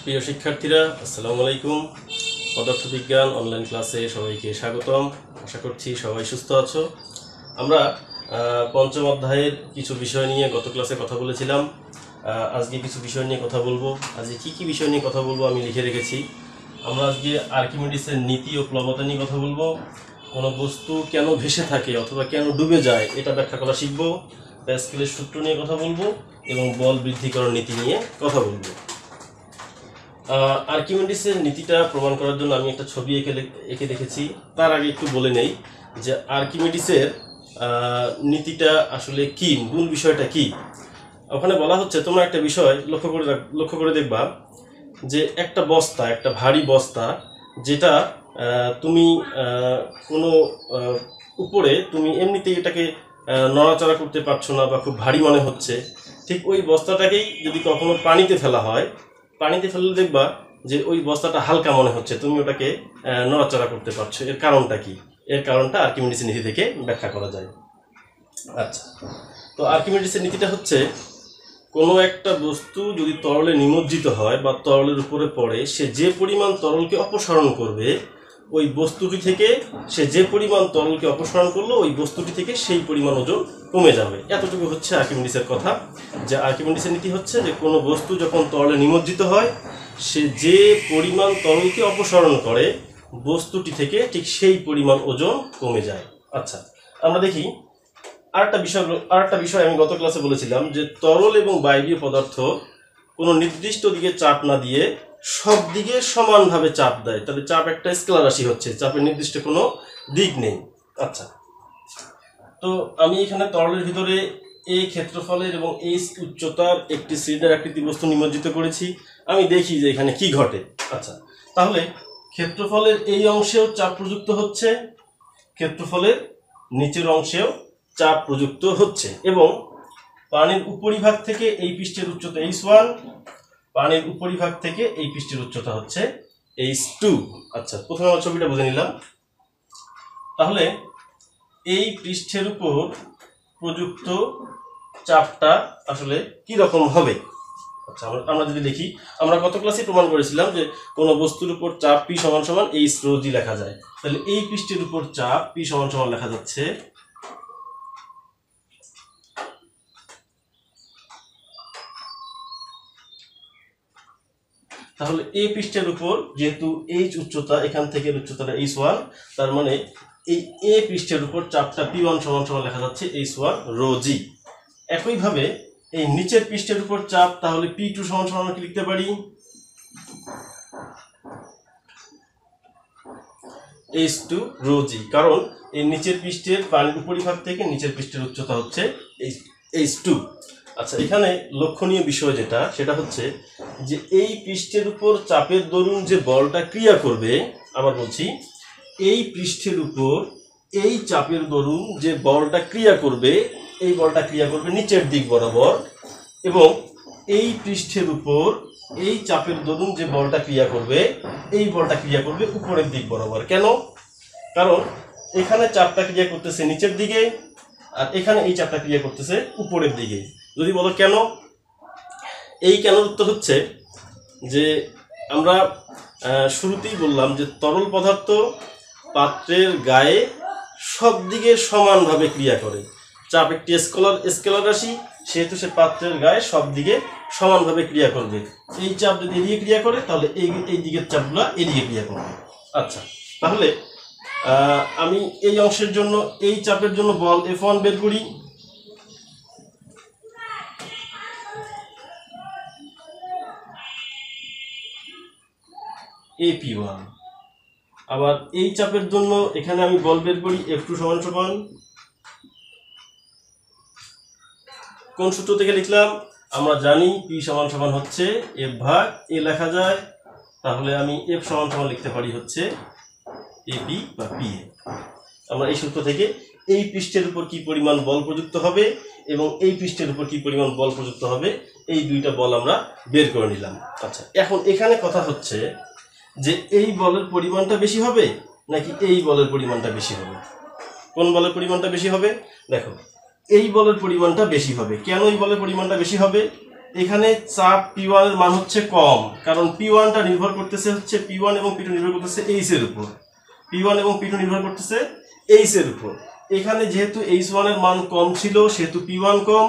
প্রিয় শিক্ষার্থীরা, আসসালামু আলাইকুম। পদার্থবিজ্ঞান অনলাইন ক্লাসে সবাইকে স্বাগতম। আশা করছি সবাই সুস্থ আছো। আমরা পঞ্চম অধ্যায়ের কিছু বিষয় নিয়ে গত ক্লাসে কথা বলেছিলাম। আজকে কিছু বিষয় নিয়ে কথা বলবো। আজকে কি বিষয় নিয়ে কথা বলবো আমি লিখে রেখেছি। আমরা আজকে আর্কিমিডিসের নীতি ও প্লবতা নিয়ে কথা বলবো। কোনো বস্তু কেন ভেসে থাকে অথবা কেন ডুবে যায় এটা ব্যাখ্যা করা শিখবো। প্যাসকেলের সূত্র নিয়ে কথা বলবো এবং বল বৃদ্ধিকরণ নীতি নিয়ে কথা বলবো। আর্কিমিডিসের নীতিটা প্রমাণ করার জন্য আমি একটা ছবি এঁকে রেখেছি। তার আগে একটু বলে নেই যে আর্কিমিডিসের নীতিটা আসলে কি, মূল বিষয়টা কি। ওখানে বলা হচ্ছে, তোমরা একটা বিষয় লক্ষ্য করে দেখবা যে একটা বস্তা, একটা ভারী বস্তা, যেটা তুমি কোনো উপরে তুমি এমনিতেই এটাকে নড়াচড়া করতে পারছো না বা খুব ভারী মনে হচ্ছে, ঠিক ওই বস্তাটাকেই যদি কখনো পানিতে ফেলা হয়, পানিতে ফেললে দেখবা যে ওই বস্তাটা হালকা মনে হচ্ছে, তুমি ওটাকে নড়াচড়া করতে পারছো। এর কারণটা কি? এর কারণটা আর্কিমিডিসের নীতি থেকে ব্যাখ্যা করা যায়। আচ্ছা, তো আর্কিমিডিসের নীতিটা হচ্ছে, কোনো একটা বস্তু যদি তরলে নিমজ্জিত হয় বা তরলের উপরে পড়ে, সে যে পরিমাণ তরলকে অপসারণ করবে ওই বস্তুটি থেকে, সে যে পরিমাণ তরলকে অপসারণ করলো ওই বস্তুটি থেকে সেই পরিমাণ ওজন কমে যাবে। এতটুকু হচ্ছে আর্কিমিডিসের কথা। যে আর্কিমিডিসের নীতি হচ্ছে যে কোনো বস্তু যখন তরলে নিমজ্জিত হয়, সে যে পরিমাণ তরলকে অপসারণ করে বস্তুটি থেকে ঠিক সেই পরিমাণ ওজন কমে যায়। আচ্ছা, আমরা দেখি আরেকটা বিষয় আমি গত ক্লাসে বলেছিলাম যে তরল এবং বায়বীয় পদার্থ কোনো নির্দিষ্ট দিকে চাপ না দিয়ে সব দিকে সমানভাবে চাপ দেয়। তাহলে চাপ একটা স্কেলার রাশি হচ্ছে, চাপের নির্দিষ্ট কোনো দিক নেই। আচ্ছা, তো আমি এখানে তরলের ভিতরে এই ক্ষেত্রফলের এবং এই উচ্চতার একটি সিলিন্ডার আকৃতি বস্তু নিমজ্জিত করেছি। আমি দেখি যে এখানে কি ঘটে। আচ্ছা, তাহলে ক্ষেত্রফলের এই অংশেও চাপ প্রযুক্ত হচ্ছে, ক্ষেত্রফলের নিচের অংশেও চাপ প্রযুক্ত হচ্ছে, এবং পানির উপরিভাগ থেকে এই পৃষ্ঠের উচ্চতা h1, পানির উপরিভাগ থেকে এই পৃষ্ঠের উচ্চতা হচ্ছে h2। আচ্ছা, প্রথমে আমরা ছবিটা বুঝে নিলাম। তাহলে এই পৃষ্ঠের উপর প্রযুক্ত চাপটা আসলে কি রকম হবে? আচ্ছা, আমরা যদি দেখি, আমরা গত ক্লাসে প্রমাণ করেছিলাম যে কোনো বস্তুর উপর চাপ P সমান সমান h rho g লেখা যায়। তাহলে এই পৃষ্ঠের উপর চাপ P সমান সমান লেখা যাচ্ছে তাহলে এই পৃষ্ঠের উপর যেহেতু h উচ্চতা, এখান থেকে উচ্চতাটা h1, তার মানে এই a পৃষ্ঠের উপর চাপটা P1 সমান সমান লেখা যাচ্ছে h1 rho g। একইভাবে এই নিচের পৃষ্ঠের উপর চাপ, তাহলে P2 সমান সমান আমরা কি লিখতে পারি? h2 rho g, কারণ এই নিচের পৃষ্ঠের পানির উপরিভাগ থেকে নিচের পৃষ্ঠের উচ্চতা হচ্ছে h2। আচ্ছা, এখানে লক্ষণীয় বিষয় যেটা, সেটা হচ্ছে যে এই পৃষ্ঠের উপর চাপের দরুন যে বলটা ক্রিয়া করবে, আবার বলছি, এই পৃষ্ঠের উপর এই চাপের দরুন যে বলটা ক্রিয়া করবে, এই বলটা ক্রিয়া করবে নিচের দিক বরাবর, এবং এই পৃষ্ঠের উপর এই চাপের দরুন যে বলটা ক্রিয়া করবে, এই বলটা ক্রিয়া করবে উপরের দিক বরাবর। কেন? কারণ এখানে চাপটা ক্রিয়া করতেছে নিচের দিকে, আর এখানে এই চাপটা ক্রিয়া করতেছে উপরের দিকে। যদি বলো কেন, এই কেন উত্তর হচ্ছে যে আমরা শুরুতেই বললাম যে তরল পদার্থ পাত্রের গায়ে সব দিকে সমানভাবে ক্রিয়া করে। চাপ একটি স্কেলার রাশি, সেহেতু সে পাত্রের গায়ে সব দিকে সমানভাবে ক্রিয়া করবে। এই চাপ যদি এদিকে ক্রিয়া করে, তাহলে এই দিকের চাপগুলো এদিকে ক্রিয়া করবে। আচ্ছা, তাহলে আমি এই অংশের জন্য, এই চাপের জন্য বল F1 বের করি। AP1। আবার এই চাপের জন্য এখানে আমি বল বের করি F2 সমান সমান, কোন সূত্র থেকে লিখলাম? আমরা জানি P সমান সমান হচ্ছে F ভাগ A লেখা যায়। তাহলে আমি F সমান সমান লিখতে পারি হচ্ছে AP বা PA। আমরা এই সূত্র থেকে এই পৃষ্ঠের উপর কি পরিমাণ বল প্রযুক্ত হবে এবং এই পৃষ্ঠের উপর কি পরিমাণ বল প্রযুক্ত হবে, এই দুইটা বল আমরা বের করে নিলাম। আচ্ছা, এখন এখানে কথা হচ্ছে যে এই বলের পরিমাণটা বেশি হবে নাকি এই বলের পরিমাণটা বেশি হবে? কোন বলের পরিমাণটা বেশি হবে? দেখো, এই বলের পরিমাণটা বেশি হবে। কেন এই বলের পরিমাণটা বেশি হবে? এখানে চাপ P1 এর মান হচ্ছে কম, কারণ P1 টা নির্ভর করতেছে হচ্ছে P1 এবং P2 নির্ভর করতেছে H এর উপর। P1 এবং P2 নির্ভর করতেছে H এর উপর। এখানে যেহেতু H1 এর মান কম ছিল সেহেতু P1 কম,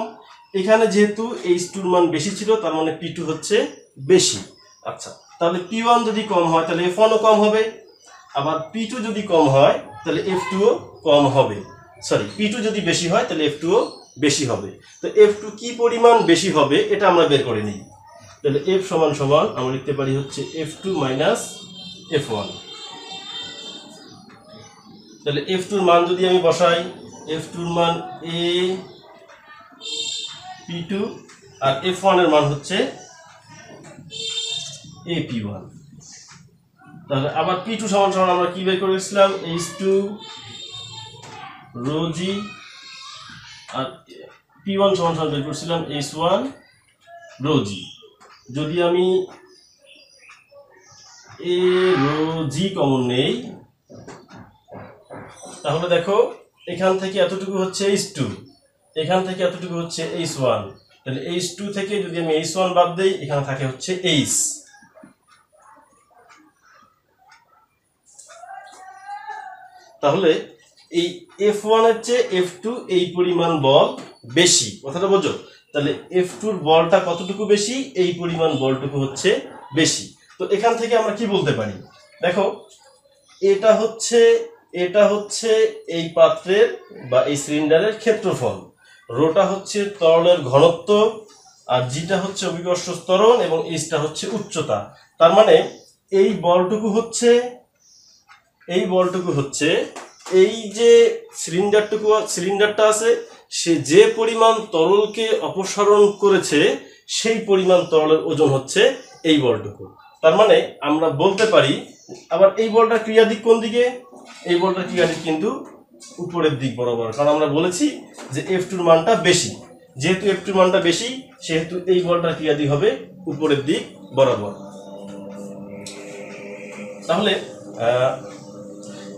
এখানে যেহেতু H2 এর মান বেশি ছিল তার মানে P2 হচ্ছে বেশি। আচ্ছা, তাহলে P1 যদি কম হয় তাহলে F1 ও কম হবে, আবার P2 যদি কম হয় তাহলে F2 ও কম হবে। সরি, P2 যদি বেশি হয় তাহলে F2 ও বেশি হবে। তো F2 কি পরিমাণ বেশি হবে এটা আমরা বের করে নিই। তাহলে F সমান সমান আমরা লিখতে পারি হচ্ছে F2 মাইনাস F1। তাহলে F2 এর মান যদি আমি বসাই, F2 এর মান A P2 আর F1 এর মান হচ্ছে A P1। তাহলে আবার P2 সমান সমান আমরা কি বের করেছিলাম, H2 রো G, আর P1 সমান সমান বের করেছিলাম H1 রো G। যদি আমি A রো G কমন নেই তাহলে দেখো এখান থেকে এতটুকু হচ্ছে H2, এখান থেকে এতটুকু হচ্ছে H1। তাহলে H2 থেকে যদি আমি H1 বাদ দেই এখানে থাকে হচ্ছে H। তাহলে এই F1 এর চেয়ে F2 এই পরিমাণ বল বেশি, কথাটা বোঝো? তাহলে F2 এর বলটা কতটুকু বেশি, এই পরিমাণ বলটুকু হচ্ছে বেশি। তো এখান থেকে আমরা কি বলতে পারি, দেখো এটা হচ্ছে এই পাত্রের বা এই সিলিন্ডারের ক্ষেত্রফল, রোটা হচ্ছে তরলের ঘনত্ব, আর জিটা হচ্ছে অভিকর্ষ ত্বরণ এবং এইচটা হচ্ছে উচ্চতা। তার মানে এই বলটুকু হচ্ছে এই যে সিলিন্ডারটা আছে সে যে পরিমাণ তরলকে অপসারণ করেছে সেই পরিমাণ তরলের ওজন হচ্ছে এই বলটুকু। তার মানে আমরা বলতে পারি, আবার এই বলটার ক্রিয়া দিক কোন দিকে, এই বলটার ক্রিয়া দিক কিন্তু উপরের দিক বরাবর, কারণ আমরা বলেছি যে F2 এর মানটা বেশি। যেহেতু F2 এর মানটা বেশি সেহেতু এই বলটার ক্রিয়া দিক হবে উপরের দিক বরাবর। তাহলে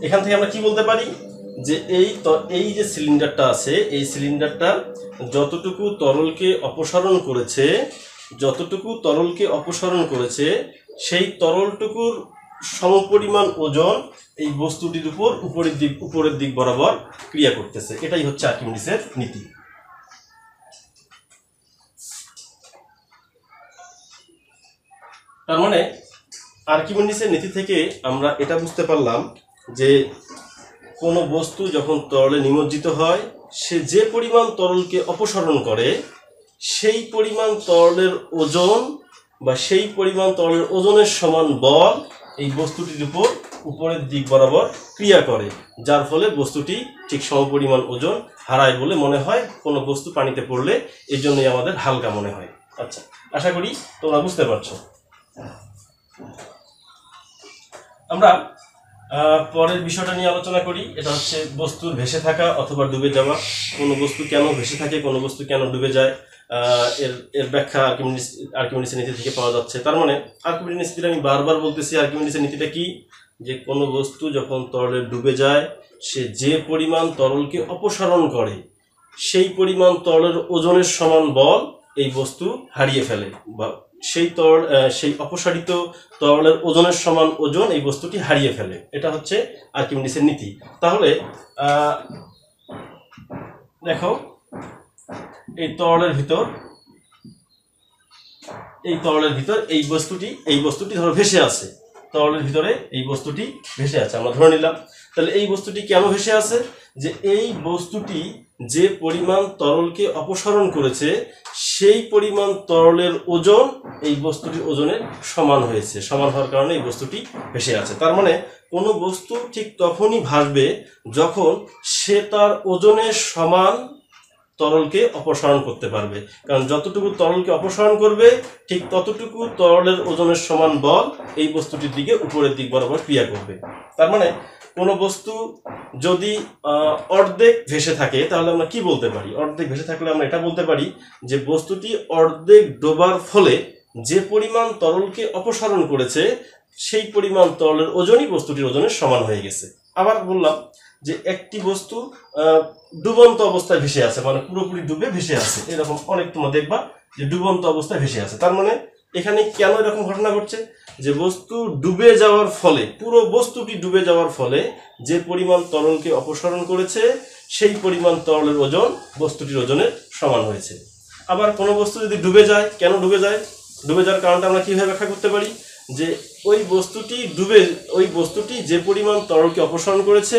এখান থেকে আমরা কি বলতে পারি যে এই যে সিলিন্ডারটা আছে এই সিলিন্ডারটা যতটুকু তরলকে অপসারণ করেছে সেই তরলটুকুর সমপরিমাণ ওজন এই বস্তুটির উপর উপরের দিক বরাবর ক্রিয়া করতেছে। এটাই হচ্ছে আর্কিমিডিসের নীতি। তার মানে আর্কিমিডিসের নীতি থেকে আমরা এটা বুঝতে পারলাম যে কোনো বস্তু যখন তরলে নিমজ্জিত হয় সে যে পরিমাণ তরলকে অপসারণ করে সেই পরিমাণ তরলের ওজন বা সেই পরিমাণ তরলের ওজনের সমান বল এই বস্তুটির উপর উপরের দিক বরাবর ক্রিয়া করে, যার ফলে বস্তুটি ঠিক সমপরিমাণ ওজন হারায় বলে মনে হয় কোনো বস্তু পানিতে পড়লে। এই জন্যই আমাদের হালকা মনে হয়। আচ্ছা, আশা করি তোমরা বুঝতে পারছো। আমরা পরের বিষয়টা নিয়ে আলোচনা করি, এটা হচ্ছে বস্তুর ভেসে থাকা অথবা ডুবে যাওয়া। কোনো বস্তু কেন ভেসে থাকে, কোনো বস্তু কেন ডুবে যায়, এর ব্যাখ্যা আর্কিমিডিসের নীতি থেকে পাওয়া যাচ্ছে। তার মানে আর্কিমিডিসের নীতিটা আমি বারবার বলতেছি, আর্কিমিডিসের নীতিটা কি, যে কোনো বস্তু যখন তরলে ডুবে যায় সে যে পরিমাণ তরলকে অপসারণ করে সেই পরিমাণ তরলের ওজনের সমান বল এই বস্তু হারিয়ে ফেলে, বা সেই অপসারিত তরলের ওজনের সমান ওজন এই বস্তুটি হারিয়ে ফেলে। এটা হচ্ছে আর্কিমিডিসের নীতি। তাহলে দেখো এই তরলের ভিতর এই বস্তুটি ধরো ভেসে আছে, তরলের ভিতরে এই বস্তুটি ভেসে আছে আমরা ধরে নিলাম। তাহলে এই বস্তুটি কেন ভেসে আছে, যে এই বস্তুটি যে পরিমাণ তরলকে অপসারণ করেছে সেই পরিমাণ তরলের ওজন এই বস্তুটির ওজনের সমান হয়েছে, সমান হওয়ার কারণে এই বস্তুটি ভেসে আছে। তার মানে কোনো বস্তু ঠিক তখনই ভাসবে যখন সে তার ওজনের সমান তরলকে অপসারণ করতে পারবে, কারণ যতটুকু তরলকে অপসারণ করবে ঠিক ততটুকু তরলের ওজনের সমান বল এই বস্তুটির দিকে উপরের দিক বরাবর ক্রিয়া করবে। তার মানে কোনো বস্তু যদি অর্ধেক ভেসে থাকে তাহলে আমরা কি বলতে পারি, অর্ধেক ভেসে থাকলে আমরা এটা বলতে পারি যে বস্তুটি অর্ধেক ডোবার ফলে যে পরিমাণ তরলকে অপসারণ করেছে সেই পরিমাণ তরলের ওজনই বস্তুটির ওজনের সমান হয়ে গেছে। আবার বললাম যে একটি বস্তু ডুবন্ত অবস্থায় ভেসে আছে, মানে পুরোপুরি ডুবে ভেসে আছে, এরকম অনেক তোমরা দেখবা যে ডুবন্ত অবস্থায় ভেসে আছে। তার মানে এখানে কেন এরকম ঘটনা ঘটছে, যে বস্তু ডুবে যাওয়ার ফলে, পুরো বস্তুটি ডুবে যাওয়ার ফলে যে পরিমাণ তরলকে অপসারণ করেছে সেই পরিমাণ তরলের ওজন বস্তুটির ওজনের সমান হয়েছে। আবার কোনো বস্তু যদি ডুবে যায়, কেন ডুবে যায়, ডুবে যাওয়ার কারণটা আমরা কীভাবে ব্যাখ্যা করতে পারি, যে ওই বস্তুটি যে পরিমাণ তরলকে অপসারণ করেছে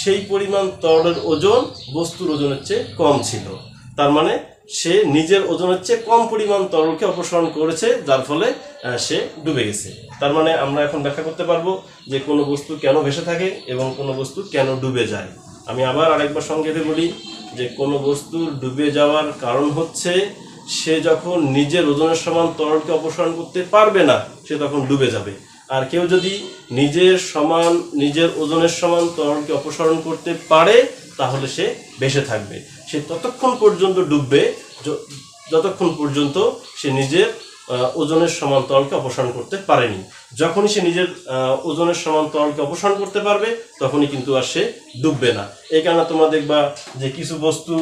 সেই পরিমাণ তরলের ওজন বস্তুর ওজনের চেয়ে কম ছিল। তার মানে সে নিজের ওজনের চেয়ে কম পরিমাণ তরলকে অপসারণ করেছে, যার ফলে সে ডুবে গেছে। তার মানে আমরা এখন ব্যাখ্যা করতে পারবো যে কোনো বস্তু কেন ভেসে থাকে এবং কোনো বস্তু কেন ডুবে যায়। আমি আবার আরেকবার সংক্ষেপে বলি যে কোনো বস্তুর ডুবে যাওয়ার কারণ হচ্ছে সে যখন নিজের ওজনের সমান তরলকে অপসারণ করতে পারবে না, সে তখন ডুবে যাবে। আর কেউ যদি নিজের ওজনের সমান তরলকে অপসারণ করতে পারে তাহলে সে ভেসে থাকবে। সে ততক্ষণ পর্যন্ত ডুববে যতক্ষণ পর্যন্ত সে নিজের ওজনের সমান তরলকে অপসারণ করতে পারেনি। যখনই সে নিজের ওজনের সমান তরলকে অপসারণ করতে পারবে তখনই কিন্তু আর সে ডুববে না। এই কারণে তোমরা দেখবা যে কিছু বস্তু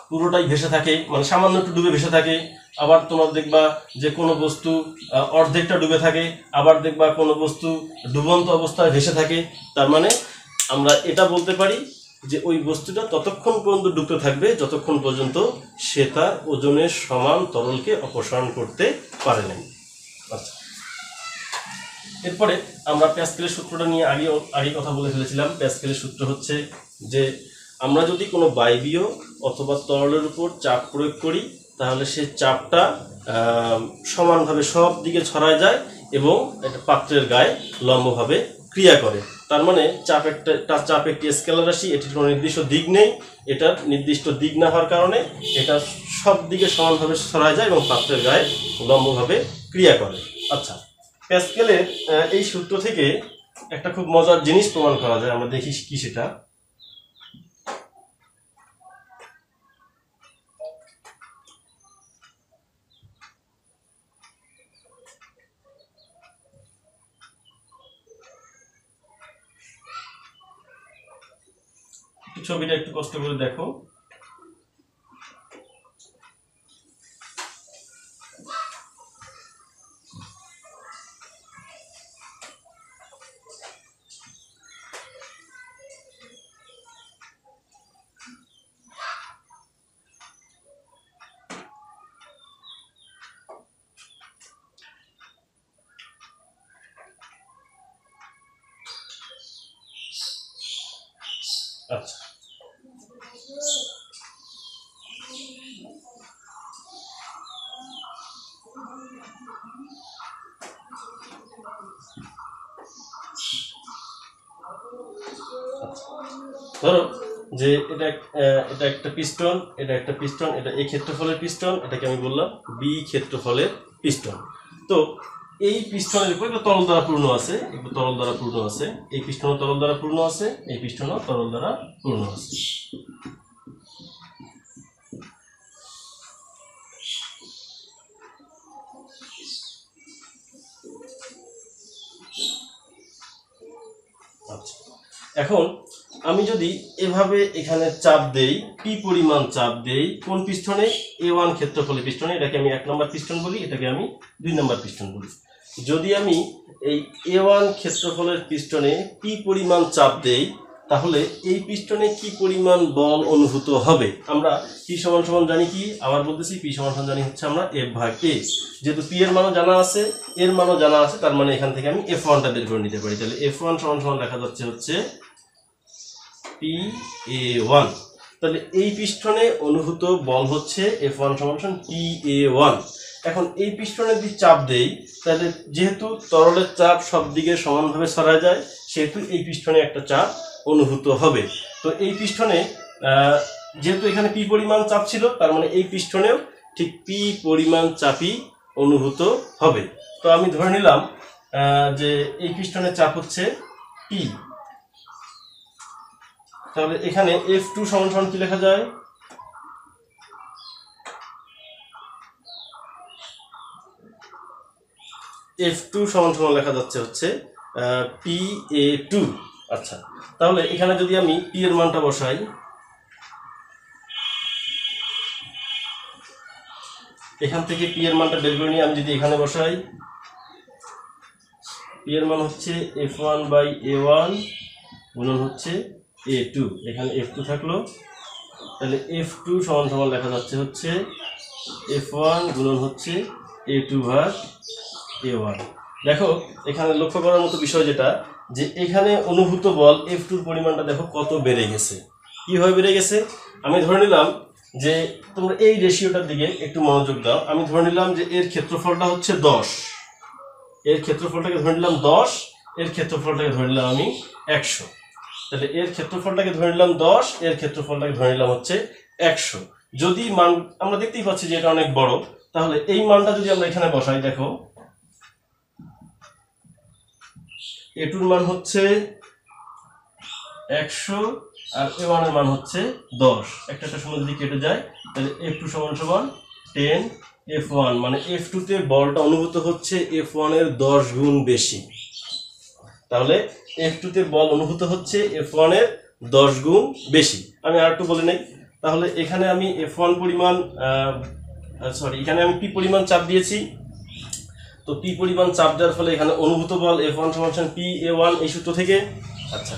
পুরোটাই ভেসে থাকে, মানে সামান্য একটু ডুবে ভেসে থাকে। আবার তোমরা দেখবা যে কোনো বস্তু অর্ধেকটা ডুবে থাকে, আবার দেখবা কোনো বস্তু ডুবন্ত অবস্থায় ভেসে থাকে। তার মানে আমরা এটা বলতে পারি যে ওই বস্তুটা ততক্ষণ পর্যন্ত ডুবতে থাকবে যতক্ষণ পর্যন্ত সে তার ওজনের সমান তরলকে অপসারণ করতে পারে নাই। আচ্ছা, এরপরে আমরা প্যাসকেলের সূত্রটা নিয়ে আগে কথা বলে ফেলেছিলাম। প্যাসকেলের সূত্র হচ্ছে যে আমরা যদি কোনো বায়বীয় অথবা তরলের উপর চাপ প্রয়োগ করি তাহলে সে চাপটা সমানভাবে সব দিকে ছড়ায় যায় এবং একটা পাত্রের গায়ে লম্বভাবে ক্রিয়া করে। তার মানে চাপ একটি স্কেলার রাশি, এটির কোনো নির্দিষ্ট দিক নেই। এটার নির্দিষ্ট দিক না হওয়ার কারণে এটা সব দিকে সমানভাবে ছড়ায় যায় এবং পাত্রের গায়ে লম্বভাবে ক্রিয়া করে। আচ্ছা, প্যাসকেলের এই সূত্র থেকে একটা খুব মজার জিনিস প্রমাণ করা যায়। আমরা দেখি কি সেটা। ছবিটা একটু কষ্ট করে দেখো। আচ্ছা, ধরো যে এটা একটা পিস্টন, এটা এই ক্ষেত্রফলের পিস্টন, এটাকে আমি বললাম বি ক্ষেত্রফলের পিস্টন। তো এই পিস্টনের উপর একটা তরল দ্বারা পূর্ণ আছে, এই পিস্টনও তরল দ্বারা পূর্ণ আছে, এই পিস্টনও তরল দ্বারা পূর্ণ আছে। আচ্ছা, এখন আমি যদি এভাবে এখানে চাপ দেই, পি পরিমাণ চাপ দেই, কোন পিস্টনে, A1 ক্ষেত্রফলের পিস্টনে, এটাকে আমি 1 নম্বর পিস্টন বলি, এটাকে আমি 2 নম্বর পিস্টন বলি। যদি আমি এই A1 ক্ষেত্রফলের পিস্টনে পি পরিমাণ চাপ দেই তাহলে এই পিস্টনে কি পরিমাণ বল অনুভূত হবে। আমরা পি সমান সমান জানি কি, আবার বলতেছি পি সমান সমান জানি হচ্ছে আমরা F/A। যেহেতু পি এর মানও জানা আছে, এর মানও জানা আছে, তার মানে এখান থেকে আমি F1টা বের করে নিতে পারি। তাহলে F1 সমান সমান দেখা যাচ্ছে হচ্ছে PA1। তাহলে এই পিস্টনে অনুভূত বল হচ্ছে F1 সমান সমান PA1। এখন এই পিস্টনে যদি চাপ দেই তাহলে যেহেতু তরলের চাপ সব দিকে সমানভাবে ছড়ায় যায় সেহেতু এই পিস্টনে একটা চাপ অনুভূত হবে। তো এই পিস্টনে যেহেতু এখানে পি পরিমাণ চাপ ছিল তার মানে এই পিস্টনেও ঠিক পি পরিমাণ চাপই অনুভূত হবে। তো আমি ধরে নিলাম যে এই পিস্টনের চাপ হচ্ছে পি। তাহলে এখানে F2 সমান সমান কি লেখা যায়, F2 সমান সমান লেখা যাচ্ছে হচ্ছে PA2। আচ্ছা, তাহলে এখানে যদি আমি পি এর মানটা বসাই, এখান থেকে পি এর মানটা বের করে নিয়ে আমি যদি এখানে বসাই, পি এর মান হচ্ছে f1/a1 গুণন হচ্ছে a2, এখানে f2 থাকলো, তাহলে f2 সমান সমান লেখা যাচ্ছে হচ্ছে f1 গুণন হচ্ছে a2/a1। দেখো এখানে লক্ষ্য করার মতো বিষয় যেটা, যে এখানে অনুভূত বল f2 এর পরিমাণটা দেখো কত বেড়ে গেছে। কিভাবে বেড়ে গেছে? আমি ধরে নিলাম যে তোমরা এই রেশিওটার দিকে একটু মনোযোগ দাও। আমি ধরে নিলাম যে এর ক্ষেত্রফলটা হচ্ছে 10, এর ক্ষেত্রফলটাকে ধরে নিলাম 10, এর ক্ষেত্রফলটাকে ধরে নিলাম আমি 100। তাহলে এর ক্ষেত্রফলটাকে ধরে নিলাম 10, এর ক্ষেত্রফলটাকে ধরে নিলাম হচ্ছে 100। যদি মান আমরা দেখতেই পাচ্ছি যে এটা অনেক বড়, তাহলে এই মানটা যদি আমরা এখানে বসাই, দেখো a2 এর মান হচ্ছে 100 আর a1 এর মান হচ্ছে 10, একটা শূন্য যদি কেটে যায় তাহলে f2 সমান সমান 10 f1, মানে f2 তে বলটা অনুভূত হচ্ছে f1 এর 10 গুণ বেশি। তাহলে f2 তে বল অনুভূত হচ্ছে f1 এর 10 গুণ বেশি। আমি আর একটু বলে নেই, তাহলে এখানে আমি f1 পরিমাণ এখানে আমি p পরিমাণ চাপ দিয়েছি, তো p পরিমাণ চাপ দেওয়ার ফলে এখানে অনুভূত বল f1 সমান p(a1) এই সূত্র থেকে। আচ্ছা,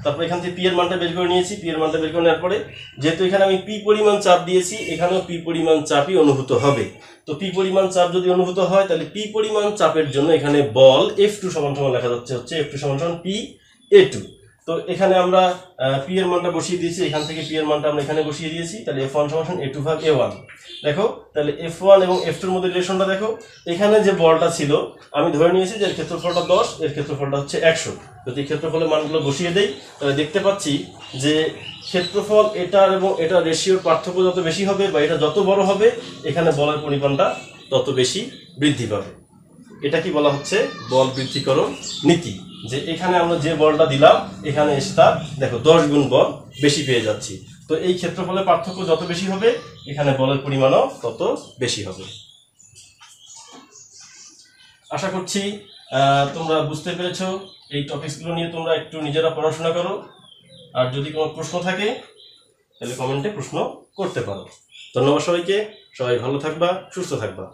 তারপর এখান থেকে p এর মানটা বের করে নিয়েছি, p এর মানটা বের করে নেওয়ার পরে যেহেতু এখানে আমি p পরিমাণ চাপ দিয়েছি, এখানেও p পরিমাণ চাপই অনুভূত হবে। তো p পরিমাণ চাপ যদি অনুভূত হয়, তাহলে p পরিমাণ চাপের জন্য এখানে বল f2 সমান সমান লেখা যাচ্ছে হচ্ছে f2 সমান সমান p(a2)। তো এখানে আমরা p এর মানটা বসিয়ে দিয়েছি, এখান থেকে p এর মানটা আমরা এখানে বসিয়ে দিয়েছি, তাহলে f1 সমান সমান a2/a1। দেখো তাহলে f1 এবং f2 এর মধ্যে রিলেশনটা দেখো, এখানে যে বলটা ছিল আমি ধরে নিয়েছি যে এর ক্ষেত্রফলটা 10, এর ক্ষেত্রফলটা হচ্ছে 100। যদি ক্ষেত্রফলের মানগুলো বসিয়ে দেই তাহলে দেখতে পাচ্ছি যে ক্ষেত্রফল এটার এবং এটার রেশিওর পার্থক্য যত বেশি হবে বা এটা যত বড় হবে, এখানে বলের পরিমাণটা তত বেশি বৃদ্ধি পাবে। এটা কি বলা হচ্ছে? বল বৃদ্ধিকরণ নীতি। যে এখানে আমরা যে বলটা দিলাম, এখানে এসে তার দেখো 10 গুণ বল বেশি পেয়ে যাচ্ছি। তো এই ক্ষেত্রফলের পার্থক্য যত বেশি হবে, এখানে বলের পরিমাণও তত বেশি হবে। আশা করছি তোমরা বুঝতে পেরেছো। এই টপিকসগুলো নিয়ে তোমরা একটু নিজেরা পড়াশোনা করো, আর যদি কোনো প্রশ্ন থাকে তাহলে কমেন্টে প্রশ্ন করতে পারো। ধন্যবাদ সবাইকে, সবাই ভালো থাকবা, সুস্থ থাকবা।